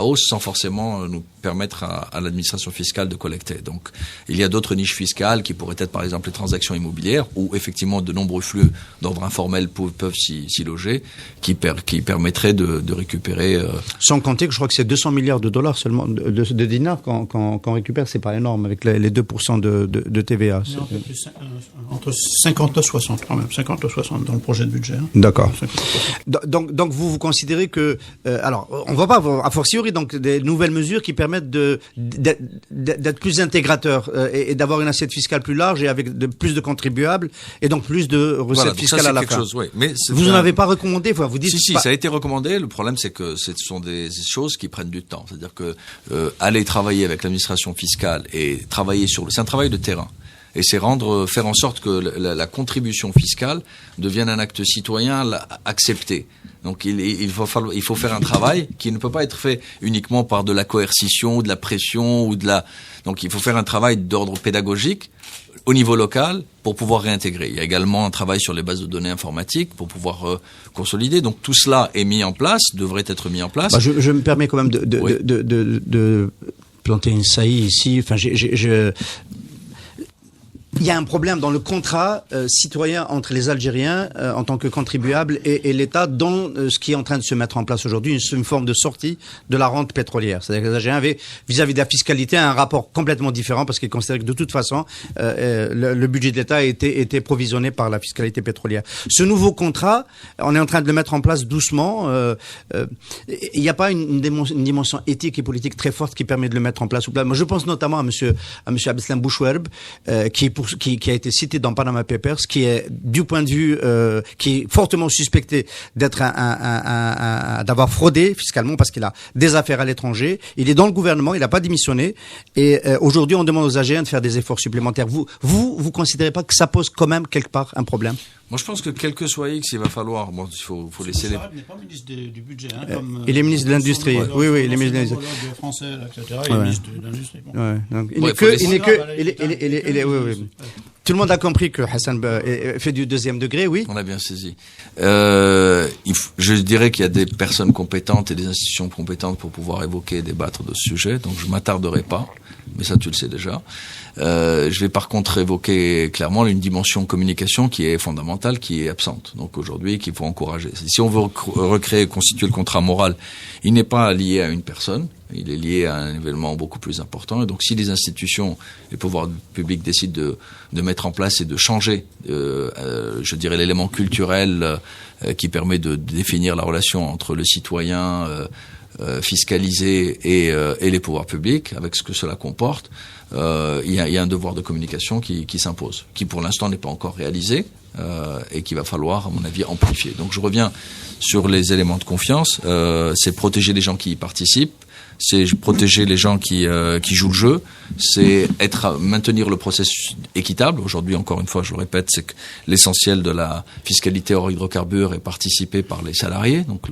hausse sans forcément nous permettre à l'administration fiscale de collecter. Donc, il y a d'autres niches fiscales qui pourraient être, par exemple, les transactions immobilières, où effectivement de nombreux flux d'ordre informel peuvent s'y loger, qui permettraient de récupérer...
Sans compter que je crois que c'est 200 milliards de dollars seulement, de dinars qu'on récupère, c'est pas énorme, avec les 2% de TVA.
Non, entre 50 et 60 quand même, 50 et 60 dans le projet de budget. Hein.
D'accord. Donc vous considérez que... alors, on va pas avoir, a fortiori, donc, des nouvelles mesures qui permettent d'être plus intégrateurs et d'avoir une assiette fiscale plus large et avec plus de contribuables et donc plus de recettes fiscales à la fin.
Oui. Mais
vous n'en avez pas recommandé, vous dites...
Si, ça a été recommandé. Le problème, c'est que ce sont des choses qui prennent du temps. C'est-à-dire que aller travailler avec l'administration fiscale et travailler c'est un travail de terrain. Et c'est faire en sorte que la contribution fiscale devienne un acte citoyen accepté. Donc il faut faire un travail qui ne peut pas être fait uniquement par de la coercition ou de la pression donc il faut faire un travail d'ordre pédagogique au niveau local pour pouvoir réintégrer. Il y a également un travail sur les bases de données informatiques pour pouvoir consolider. Donc tout cela est mis en place, devrait être mis en place.
Je me permets quand même de planter une saillie ici. Enfin, il y a un problème dans le contrat citoyen entre les Algériens en tant que contribuables et l'État dans ce qui est en train de se mettre en place aujourd'hui, une forme de sortie de la rente pétrolière. C'est-à-dire que les Algériens avaient, vis-à-vis de la fiscalité, un rapport complètement différent parce qu'ils considéraient que de toute façon, le budget de l'État était provisionné par la fiscalité pétrolière. Ce nouveau contrat, on est en train de le mettre en place doucement. Il n'y a pas une dimension éthique et politique très forte qui permet de le mettre en place. Moi, je pense notamment à monsieur Abdeslam Bouchouerb, qui a été cité dans Panama Papers, qui est du point de vue qui est fortement suspecté d'être d'avoir fraudé fiscalement parce qu'il a des affaires à l'étranger. Il est dans le gouvernement, il n'a pas démissionné et aujourd'hui on demande aux Algériens de faire des efforts supplémentaires. Vous considérez pas que ça pose quand même quelque part un problème?
Moi, je pense que quel que soit X, il va falloir. Bon, il faut laisser les.
Il n'est pas ministre du budget,
il est ministre de l'Industrie. Oui, il est ministre de l'Industrie.
Français, etc. Il est ministre de l'Industrie.
Tout le monde a compris que Hassan fait du deuxième degré, oui.
On a bien saisi. Je dirais qu'il y a des personnes compétentes et des institutions compétentes pour pouvoir évoquer et débattre de ce sujet, donc je m'attarderai pas, mais ça tu le sais déjà. Je vais par contre évoquer clairement une dimension communication qui est fondamentale, qui est absente. Donc aujourd'hui, qu'il faut encourager. Si on veut recréer, constituer le contrat moral, il n'est pas lié à une personne, il est lié à un événement beaucoup plus important. Et donc si les institutions, les pouvoirs publics décident de mettre en place et de changer, je dirais l'élément culturel qui permet de définir la relation entre le citoyen fiscalisé et les pouvoirs publics, avec ce que cela comporte, il y a un devoir de communication qui s'impose, qui pour l'instant n'est pas encore réalisé et qu'il va falloir, à mon avis, amplifier. Donc je reviens sur les éléments de confiance. C'est protéger les gens qui y participent, c'est protéger les gens qui jouent le jeu, c'est maintenir le processus équitable. Aujourd'hui, encore une fois, je le répète, c'est que l'essentiel de la fiscalité hors hydrocarbures est participé par les salariés, donc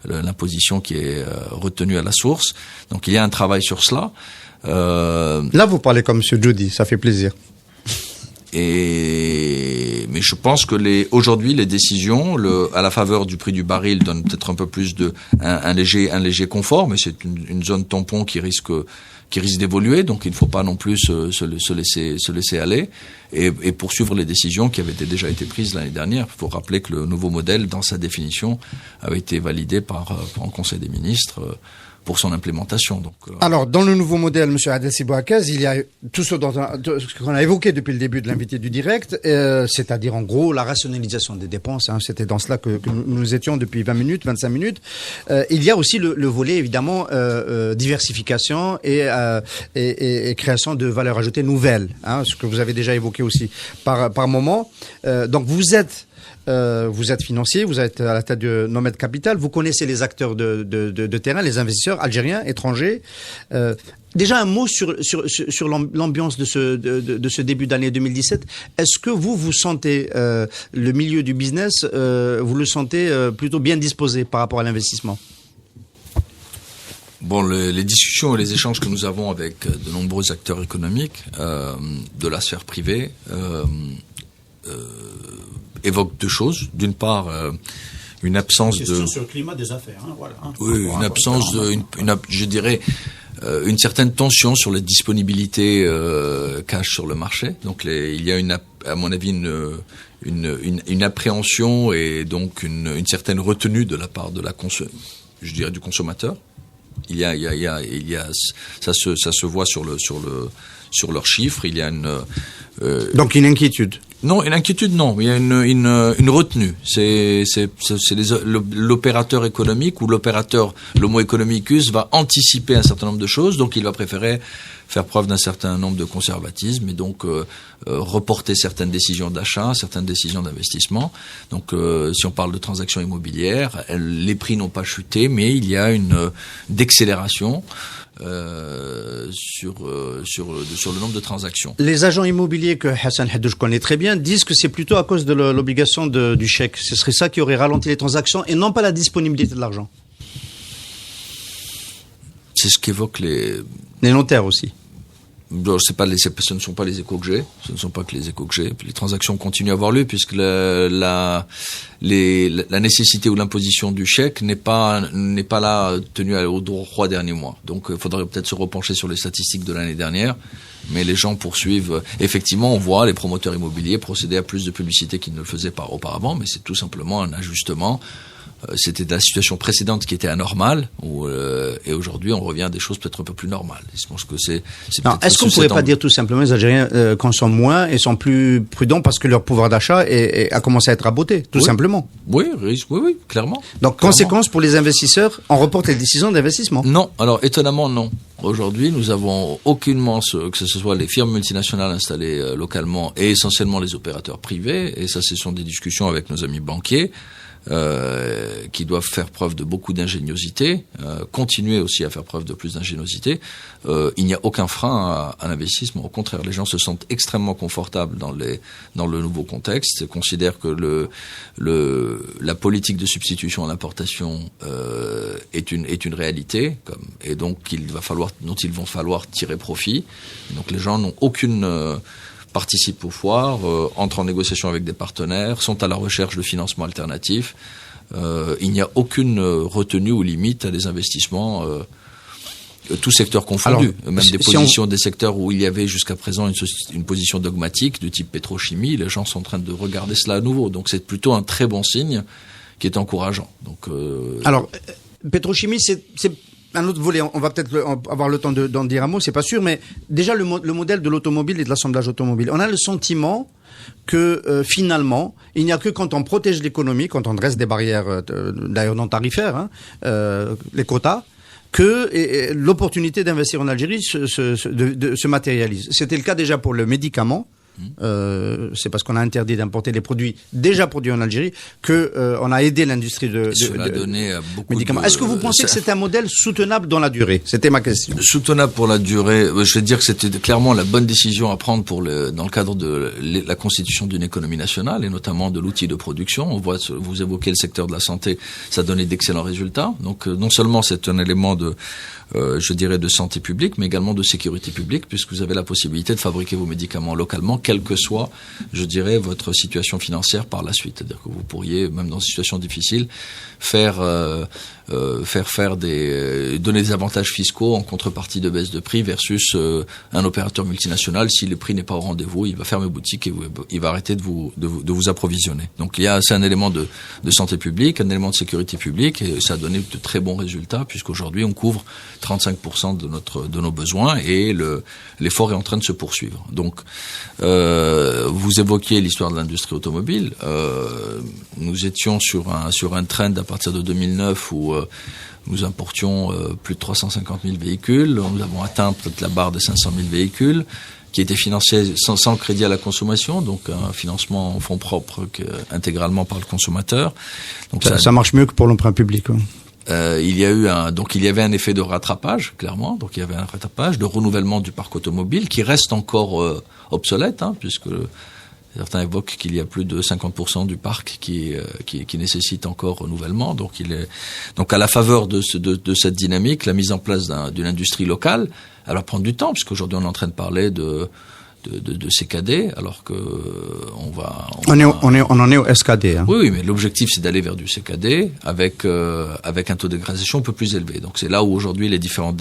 l'imposition qui est retenue à la source. Donc il y a un travail sur cela.
Là, vous parlez comme M. Djoudi, ça fait plaisir.
Mais je pense que aujourd'hui les décisions, à la faveur du prix du baril, donnent peut-être un peu plus un léger confort, mais c'est une zone tampon qui risque d'évoluer, donc il ne faut pas non plus se laisser aller et poursuivre les décisions qui avaient déjà été prises l'année dernière. Il faut rappeler que le nouveau modèle, dans sa définition, avait été validé par un Conseil des ministres pour son implémentation. Donc,
Alors, dans le nouveau modèle, M. Adelssi Bouakaz, il y a tout ce qu'on a évoqué depuis le début de l'invité du direct, c'est-à-dire en gros la rationalisation des dépenses. C'était dans cela que nous étions depuis 20 minutes, 25 minutes. Il y a aussi le volet, évidemment, diversification et création de valeurs ajoutées nouvelles, ce que vous avez déjà évoqué aussi par moment. Donc, vous êtes financier, vous êtes à la tête de Nomad Capital, vous connaissez les acteurs de terrain, les investisseurs algériens, étrangers. Déjà un mot sur l'ambiance de ce début d'année 2017. Est-ce que vous sentez le milieu du business, vous le sentez plutôt bien disposé par rapport à l'investissement?
Bon, les discussions et les échanges que nous avons avec de nombreux acteurs économiques de la sphère privée évoque deux choses. D'une part, une absence
sur le climat des affaires. Voilà.
Oui, une absence je dirais, une certaine tension sur les disponibilités cash sur le marché. Donc, il y a à mon avis, une appréhension et donc une certaine retenue de la part de du consommateur. Il y a, ça se voit sur leurs chiffres. Il y a
donc une inquiétude.
Non, une inquiétude, non. Il y a une retenue. C'est l'opérateur économique ou le mot economicus va anticiper un certain nombre de choses, donc il va préférer faire preuve d'un certain nombre de conservatisme et donc reporter certaines décisions d'achat, certaines décisions d'investissement. Donc si on parle de transactions immobilières, les prix n'ont pas chuté, mais il y a une décélération sur le nombre de transactions.
Les agents immobiliers que Hassan Haddouche connaît très bien disent que c'est plutôt à cause de l'obligation du chèque. Ce serait ça qui aurait ralenti les transactions et non pas la disponibilité de l'argent.
C'est ce qu'évoquent les
notaires aussi.
Ce ne sont pas les échos que j'ai. Ce ne sont pas que les échos que j'ai. Les transactions continuent à avoir lieu puisque la nécessité ou l'imposition du chèque n'est pas là tenue aux 3 derniers mois. Donc, il faudrait peut-être se repencher sur les statistiques de l'année dernière. Mais les gens poursuivent. Effectivement, on voit les promoteurs immobiliers procéder à plus de publicité qu'ils ne le faisaient pas auparavant, mais c'est tout simplement un ajustement. C'était la situation précédente qui était anormale, et aujourd'hui on revient à des choses peut-être un peu plus normales. Je pense que
est-ce qu'on ne pourrait pas dire tout simplement les Algériens consomment moins et sont plus prudents parce que leur pouvoir d'achat a commencé à être raboté, tout simplement?
Oui, clairement.
Donc, conséquence pour les investisseurs, on reporte les décisions d'investissement?
Non, alors étonnamment non. Aujourd'hui, nous avons aucunement, que ce soit les firmes multinationales installées localement et essentiellement les opérateurs privés, et ça ce sont des discussions avec nos amis banquiers, qui doivent faire preuve de beaucoup d'ingéniosité, continuer aussi à faire preuve de plus d'ingéniosité. Il n'y a aucun frein à l'investissement. Au contraire, les gens se sentent extrêmement confortables dans le nouveau contexte, considèrent que la politique de substitution à l'importation est une réalité, et donc dont il va falloir tirer profit. Et donc les gens n'ont aucune participent aux foires, entrent en négociation avec des partenaires, sont à la recherche de financements alternatifs. Il n'y a aucune retenue ou limite à des investissements, tous secteurs confondus. Même des secteurs où il y avait jusqu'à présent une position dogmatique du type pétrochimie, les gens sont en train de regarder cela à nouveau. Donc c'est plutôt un très bon signe qui est encourageant. Donc,
alors, pétrochimie, c'est un autre volet, on va peut-être avoir le temps d'en dire un mot, c'est pas sûr, mais déjà le modèle de l'automobile et de l'assemblage automobile. On a le sentiment que finalement, il n'y a que quand on protège l'économie, quand on dresse des barrières, d'ailleurs non tarifaires, les quotas, que l'opportunité d'investir en Algérie se matérialise. C'était le cas déjà pour le médicament. C'est parce qu'on a interdit d'importer les produits déjà produits en Algérie que on a aidé l'industrie de médicaments. Est-ce que vous pensez que c'est un modèle soutenable dans la durée? C'était ma question.
Soutenable pour la durée, je vais dire que c'était clairement la bonne décision à prendre dans le cadre de la constitution d'une économie nationale et notamment de l'outil de production. On voit, vous évoquez le secteur de la santé, ça a donné d'excellents résultats. Donc non seulement c'est un élément de santé publique, mais également de sécurité publique, puisque vous avez la possibilité de fabriquer vos médicaments localement, quelle que soit, votre situation financière par la suite. C'est-à-dire que vous pourriez, même dans une situation difficile, donner des avantages fiscaux en contrepartie de baisse de prix versus un opérateur multinational. Si le prix n'est pas au rendez-vous, il va fermer boutique et il va arrêter de vous approvisionner. Donc c'est un élément de santé publique, un élément de sécurité publique, et ça a donné de très bons résultats, puisqu'aujourd'hui on couvre 35% de nos besoins et l'effort est en train de se poursuivre. Donc, vous évoquiez l'histoire de l'industrie automobile. Nous étions sur un trend à partir de 2009 où nous importions plus de 350 000 véhicules. Nous avons atteint peut-être la barre des 500 000 véhicules qui étaient financés sans crédit à la consommation, donc un financement en fonds propres intégralement par le consommateur. Donc
ça marche mieux que pour l'emprunt public. Hein.
Il y avait un effet de rattrapage, clairement. Donc il y avait un rattrapage, de renouvellement du parc automobile qui reste encore obsolète, puisque certains évoquent qu'il y a plus de 50% du parc qui nécessite encore renouvellement. Donc à la faveur de cette dynamique, la mise en place d'une industrie locale, elle va prendre du temps, puisqu'aujourd'hui on est en train de parler de CKD, alors que on
en est au SKD. Hein.
Oui, mais l'objectif c'est d'aller vers du CKD avec un taux de dégradation un peu plus élevé. Donc c'est là où aujourd'hui les différents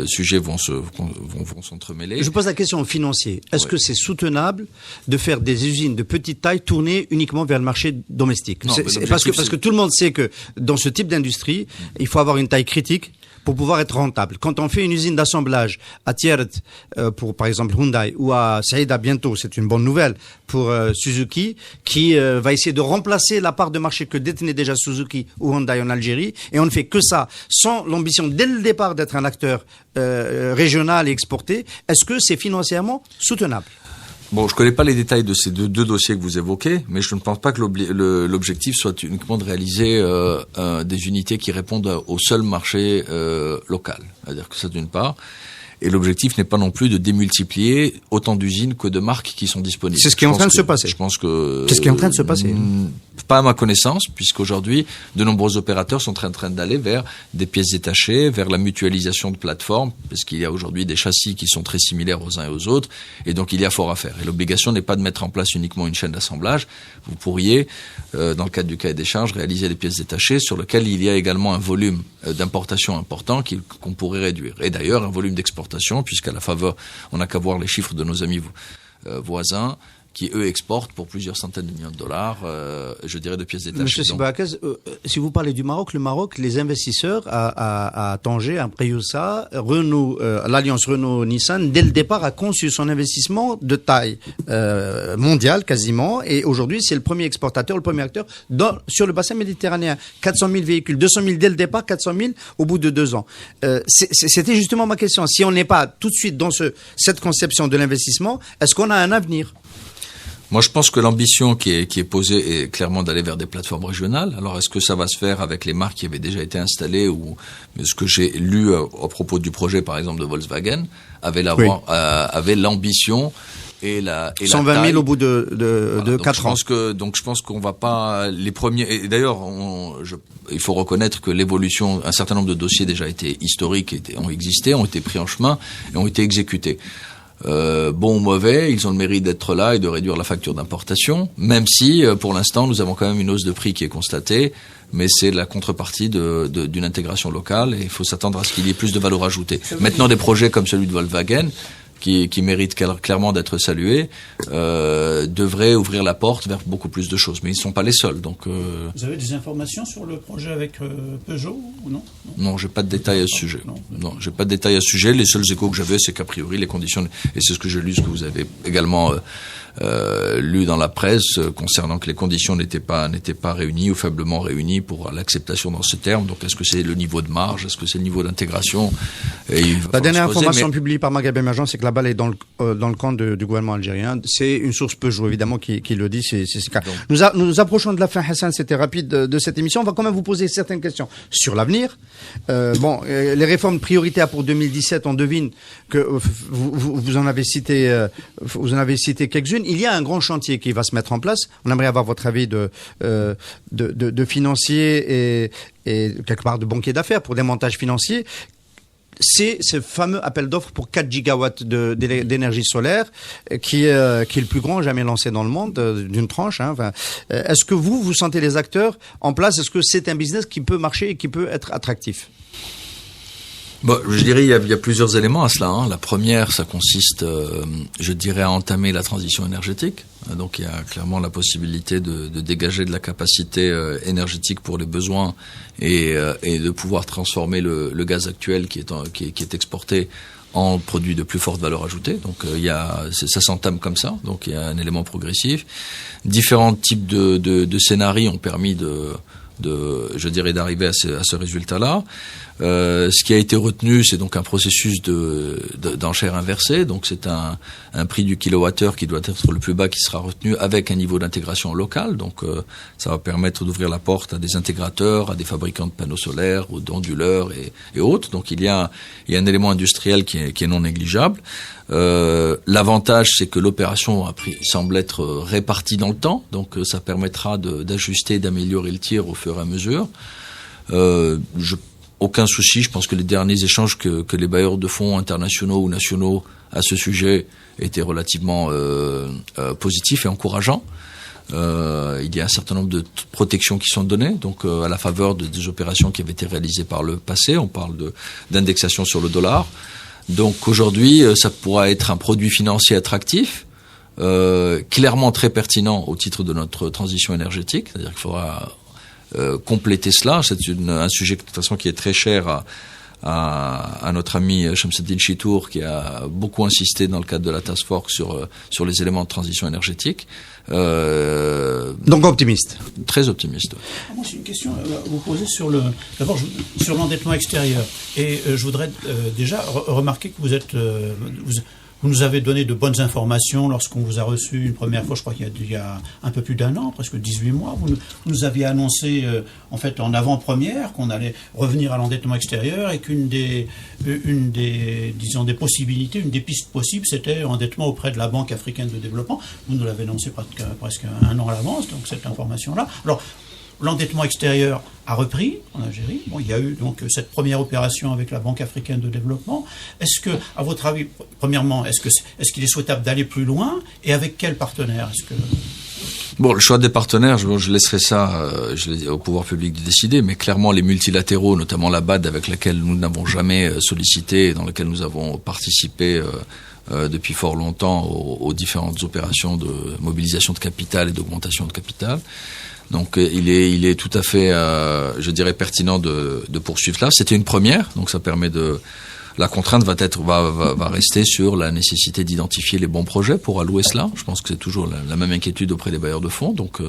sujets vont s'entremêler.
Je pose la question financière. Est-ce que c'est soutenable de faire des usines de petite taille tournées uniquement vers le marché domestique?
Non,
parce que tout le monde sait que dans ce type d'industrie, il faut avoir une taille critique pour pouvoir être rentable. Quand on fait une usine d'assemblage à Tiert pour par exemple Hyundai ou à Saïda bientôt, c'est une bonne nouvelle pour Suzuki qui va essayer de remplacer la part de marché que détenait déjà Suzuki ou Hyundai en Algérie, et on ne fait que ça sans l'ambition dès le départ d'être un acteur régional et exporté. Est-ce que c'est financièrement soutenable?
Bon, je connais pas les détails de ces deux dossiers que vous évoquez, mais je ne pense pas que l'objectif soit uniquement de réaliser des unités qui répondent au seul marché local. C'est-à-dire que ça, d'une part. Et l'objectif n'est pas non plus de démultiplier autant d'usines que de marques qui sont disponibles.
C'est ce qui est en train de se passer.
Je pense que...
C'est ce qui est en train de se passer.
Pas à ma connaissance, puisqu'aujourd'hui, de nombreux opérateurs sont en train d'aller vers des pièces détachées, vers la mutualisation de plateformes, parce qu'il y a aujourd'hui des châssis qui sont très similaires aux uns et aux autres, et donc il y a fort à faire. Et l'obligation n'est pas de mettre en place uniquement une chaîne d'assemblage. Vous pourriez, dans le cadre du cahier des charges, réaliser des pièces détachées sur lequel il y a également un volume d'importation important qu'on pourrait réduire. Et d'ailleurs, un volume d'exportation, puisqu'à la faveur, on n'a qu'à voir les chiffres de nos amis voisins, qui, eux, exportent pour plusieurs centaines de millions de dollars, je dirais, de pièces détachées.
Monsieur Sibakaz, si vous parlez du Maroc, le Maroc, les investisseurs à Tanger, à Preyoussa, Renault, l'alliance Renault-Nissan, dès le départ, a conçu son investissement de taille mondiale, quasiment, et aujourd'hui, c'est le premier exportateur, le premier acteur sur le bassin méditerranéen. 400 000 véhicules, 200 000 dès le départ, 400 000 au bout de 2 ans. C'était justement ma question. Si on n'est pas tout de suite dans cette conception de l'investissement, est-ce qu'on a un avenir?
Moi, je pense que l'ambition qui est posée est clairement d'aller vers des plateformes régionales. Alors, est-ce que ça va se faire avec les marques qui avaient déjà été installées, ou ce que j'ai lu à propos du projet, par exemple, de Volkswagen, avait l'ambition et la
120 000 au bout de 4 ans.
Je pense qu'on va pas les premiers. Et d'ailleurs, il faut reconnaître que l'évolution, un certain nombre de dossiers déjà étaient historiques, ont existé, ont été pris en chemin et ont été exécutés. Bon ou mauvais, ils ont le mérite d'être là et de réduire la facture d'importation, même si, pour l'instant, nous avons quand même une hausse de prix qui est constatée, mais c'est la contrepartie d'une intégration locale, et il faut s'attendre à ce qu'il y ait plus de valeur ajoutée. Maintenant, des projets comme celui de Volkswagen, qui méritent clairement d'être salués, devraient ouvrir la porte vers beaucoup plus de choses. Mais ils ne sont pas les seuls. Donc,
Vous avez des informations sur le projet avec Peugeot ou non?
Non, j'ai pas de détails à ce sujet. Non, j'ai pas de détails à ce sujet. Les seuls échos que j'avais, c'est qu'a priori, les conditions, et c'est ce que j'ai lu, ce que vous avez également lu dans la presse, concernant que les conditions n'étaient pas réunies ou faiblement réunies pour l'acceptation dans ce terme. Donc, est-ce que c'est le niveau de marge? Est-ce que c'est le niveau d'intégration?
La dernière information publiée par Maghreb Émergent, c'est que la balle est dans le camp du gouvernement algérien. C'est une source Peugeot, évidemment, qui le dit. C'est ce cas. Nous approchons de la fin, Hassan. C'était rapide de cette émission. On va quand même vous poser certaines questions sur l'avenir. Les réformes prioritaires pour 2017, on devine que vous en avez cité quelques-unes. Il y a un grand chantier qui va se mettre en place. On aimerait avoir votre avis de financier et quelque part de banquier d'affaires pour des montages financiers. C'est ce fameux appel d'offres pour 4 gigawatts d'énergie solaire qui est le plus grand jamais lancé dans le monde, d'une tranche. Est-ce que vous sentez les acteurs en place? Est-ce que c'est un business qui peut marcher et qui peut être attractif?
Bon, je dirais il y a plusieurs éléments à cela. La première, ça consiste, je dirais, à entamer la transition énergétique. Donc il y a clairement la possibilité de dégager de la capacité énergétique pour les besoins et de pouvoir transformer le gaz actuel qui est exporté en produit de plus forte valeur ajoutée. Donc ça s'entame comme ça. Donc il y a un élément progressif. Différents types de scénarios ont permis je dirais, d'arriver à ce résultat-là. Ce qui a été retenu, c'est donc un processus d'enchère inversée. Donc c'est un prix du kilowattheure qui doit être le plus bas qui sera retenu avec un niveau d'intégration locale. Donc ça va permettre d'ouvrir la porte à des intégrateurs, à des fabricants de panneaux solaires, aux onduleurs et autres. Donc il y a un élément industriel qui est non négligeable. L'avantage, c'est que l'opération semble être répartie dans le temps. Donc ça permettra d'ajuster, d'améliorer le tir au fur et à mesure. Aucun souci, je pense que les derniers échanges que les bailleurs de fonds internationaux ou nationaux à ce sujet étaient relativement positifs et encourageants. Il y a un certain nombre de protections qui sont données, donc à la faveur des opérations qui avaient été réalisées par le passé. On parle d'indexation sur le dollar. Donc aujourd'hui, ça pourra être un produit financier attractif, clairement très pertinent au titre de notre transition énergétique, c'est-à-dire qu'il faudra compléter cela. C'est un sujet de toute façon qui est très cher à notre ami Shamseddine Chitour qui a beaucoup insisté dans le cadre de la task force sur les éléments de transition énergétique.
Donc optimiste.
Très optimiste.
Moi, c'est une question à vous poser sur l'endettement extérieur. Et je voudrais déjà remarquer que vous nous avez donné de bonnes informations lorsqu'on vous a reçu une première fois, je crois qu'il y a un peu plus d'1 an, presque 18 mois. Vous nous aviez annoncé, en fait, en avant-première, qu'on allait revenir à l'endettement extérieur et qu'une des possibilités, une des pistes possibles, c'était endettement auprès de la Banque africaine de développement. Vous nous l'avez annoncé presque 1 an à l'avance, donc cette information-là. Alors, l'endettement extérieur a repris en Algérie. Bon, il y a eu donc cette première opération avec la Banque africaine de développement. Est-ce que, à votre avis, premièrement, est-ce qu'il est souhaitable d'aller plus loin et avec quel partenaire?
Bon, le choix des partenaires, je laisserai ça au pouvoir public de décider, mais clairement les multilatéraux, notamment la BAD avec laquelle nous n'avons jamais sollicité et dans laquelle nous avons participé depuis fort longtemps aux différentes opérations de mobilisation de capital et d'augmentation de capital. Donc il est tout à fait, je dirais, pertinent de poursuivre cela. C'était une première, donc ça permet de. La contrainte va rester sur la nécessité d'identifier les bons projets pour allouer cela. Je pense que c'est toujours la même inquiétude auprès des bailleurs de fonds. Donc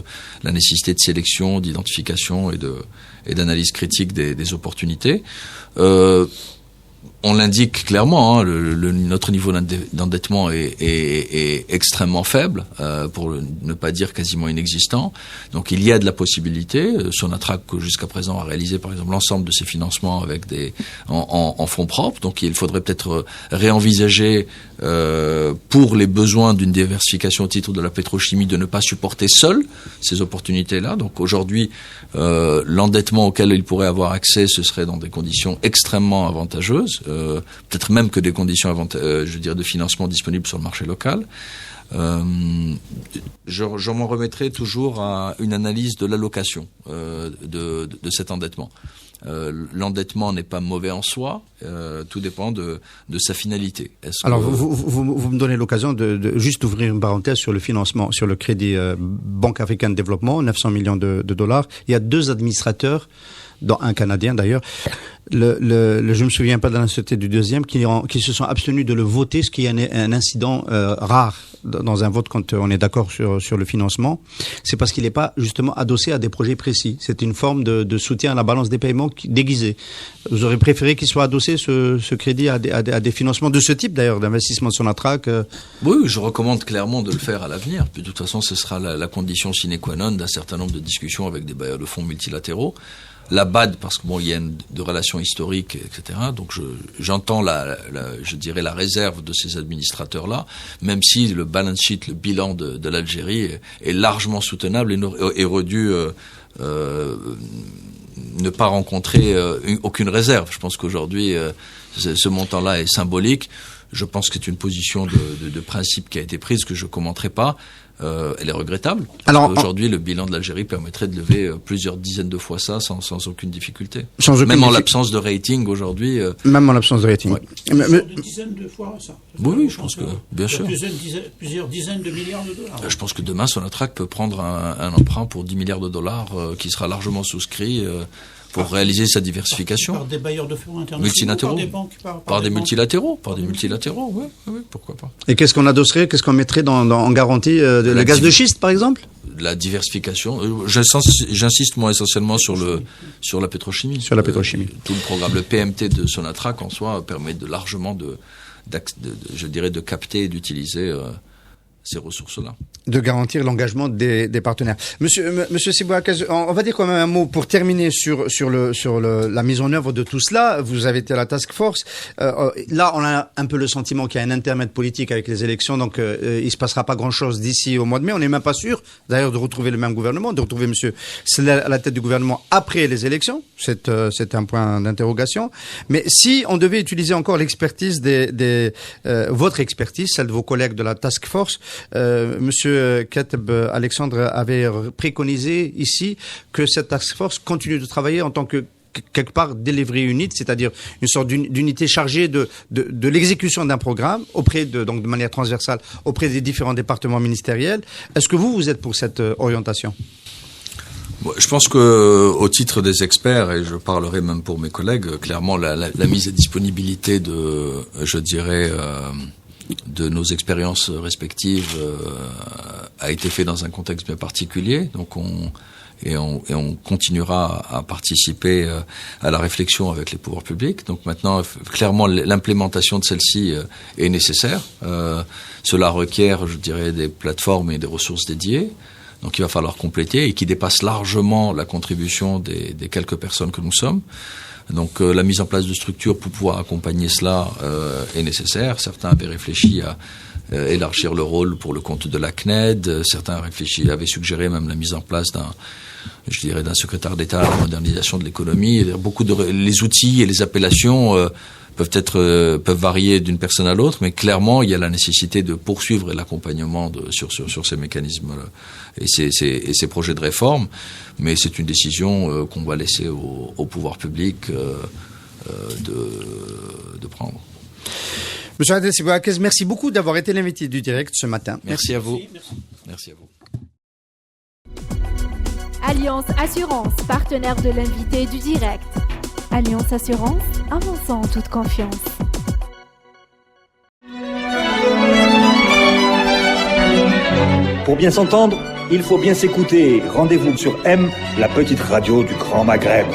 la nécessité de sélection, d'identification et d'analyse critique des opportunités. On l'indique clairement, hein, notre niveau d'endettement est extrêmement faible, pour ne pas dire quasiment inexistant. Donc il y a de la possibilité. Sonatrach jusqu'à présent a réalisé par exemple l'ensemble de ses financements avec en fonds propres. Donc il faudrait peut-être réenvisager pour les besoins d'une diversification au titre de la pétrochimie de ne pas supporter seul ces opportunités-là. Donc aujourd'hui, l'endettement auquel il pourrait avoir accès, ce serait dans des conditions extrêmement avantageuses. Peut-être même que des conditions de financement disponibles sur le marché local. Je m'en remettrai toujours à une analyse de l'allocation de cet endettement. L'endettement n'est pas mauvais en soi, tout dépend de sa finalité.
Alors vous me donnez l'occasion de juste ouvrir une parenthèse sur le financement, sur le crédit Banque africaine de développement, 900 millions de dollars. Il y a 2 administrateurs, dont un Canadien d'ailleurs. Je me souviens pas de l'ancienneté du deuxième, qui se sont abstenus de le voter, ce qui est un incident rare dans un vote quand on est d'accord sur le financement. C'est parce qu'il n'est pas justement adossé à des projets précis. C'est une forme de soutien à la balance des paiements déguisée. Vous aurez préféré qu'il soit adossé ce crédit à des financements de ce type d'ailleurs, d'investissement de Sonatrach.
Oui, je recommande clairement de le faire à l'avenir. Puis de toute façon, ce sera la condition sine qua non d'un certain nombre de discussions avec des bailleurs de fonds multilatéraux. La BAD, parce que il y a de relations historiques, etc. Donc j'entends je dirais la réserve de ces administrateurs-là, même si le balance sheet, le bilan de l'Algérie est largement soutenable et aurait dû ne pas rencontrer aucune réserve. Je pense qu'aujourd'hui, ce montant-là est symbolique. Je pense que c'est une position de principe qui a été prise, que je commenterai pas. Elle est regrettable. Alors, aujourd'hui, le bilan de l'Algérie permettrait de lever plusieurs dizaines de fois ça sans aucune difficulté. Même en l'absence de rating aujourd'hui.
Même en l'absence de rating.
Ouais. Des dizaines de fois ça.
Oui, je pense que bien sûr.
Plusieurs dizaines de milliards de dollars.
Je pense que demain, Sonatrach peut prendre un emprunt pour 10 milliards de dollars qui sera largement souscrit. Pour réaliser sa diversification.
Par des bailleurs de fonds internationaux,
multilatéraux,
par des banques,
par des multilatéraux, oui, pourquoi pas.
Et qu'est-ce qu'on adosserait, qu'est-ce qu'on mettrait en garantie le gaz de schiste, par exemple?
La diversification. J'insiste moi essentiellement sur la pétrochimie.
Sur la pétrochimie.
Tout le programme, le PMT de Sonatrach en soi permet largement de capter et d'utiliser ces ressources-là.
De garantir l'engagement des partenaires. Monsieur Sibouakez, on va dire quand même un mot pour terminer sur la mise en œuvre de tout cela. Vous avez été à la task force. Là, on a un peu le sentiment qu'il y a un intermède politique avec les élections, donc il se passera pas grand-chose d'ici au mois de mai. On n'est même pas sûr, d'ailleurs, de retrouver le même gouvernement, de retrouver monsieur Slel à la tête du gouvernement après les élections. C'est un point d'interrogation. Mais si on devait utiliser encore l'expertise votre expertise, celle de vos collègues de la task force, Monsieur Kateb Alexandre avait préconisé ici que cette task force continue de travailler en tant que quelque part delivery unit, c'est-à-dire une sorte d'unité chargée de l'exécution d'un programme donc de manière transversale auprès des différents départements ministériels. Est-ce que vous êtes pour cette orientation?
Je pense que, au titre des experts, et je parlerai même pour mes collègues, clairement la mise à disponibilité de nos expériences respectives a été fait dans un contexte bien particulier. Donc on continuera à participer à la réflexion avec les pouvoirs publics. Donc maintenant, clairement, l'implémentation de celle-ci est nécessaire. Cela requiert, je dirais, des plateformes et des ressources dédiées. Donc il va falloir compléter et qui dépasse largement la contribution des quelques personnes que nous sommes. Donc la mise en place de structures pour pouvoir accompagner cela est nécessaire. Certains avaient réfléchi à élargir le rôle pour le compte de la CNED. Certains avaient suggéré même la mise en place d'un secrétaire d'État à la modernisation de l'économie. Les outils et les appellations peuvent varier d'une personne à l'autre, mais clairement il y a la nécessité de poursuivre l'accompagnement sur ces mécanismes et ces projets de réforme. Mais c'est une décision qu'on va laisser au pouvoir public de prendre.
Monsieur Adel Sibouakez, merci beaucoup d'avoir été l'invité du direct ce matin.
Merci à vous. Merci à vous.
Alliance Assurance, partenaire de l'invité du direct. Alliance Assurance, avançant en toute confiance.
Pour bien s'entendre, il faut bien s'écouter. Rendez-vous sur M, la petite radio du Grand Maghreb.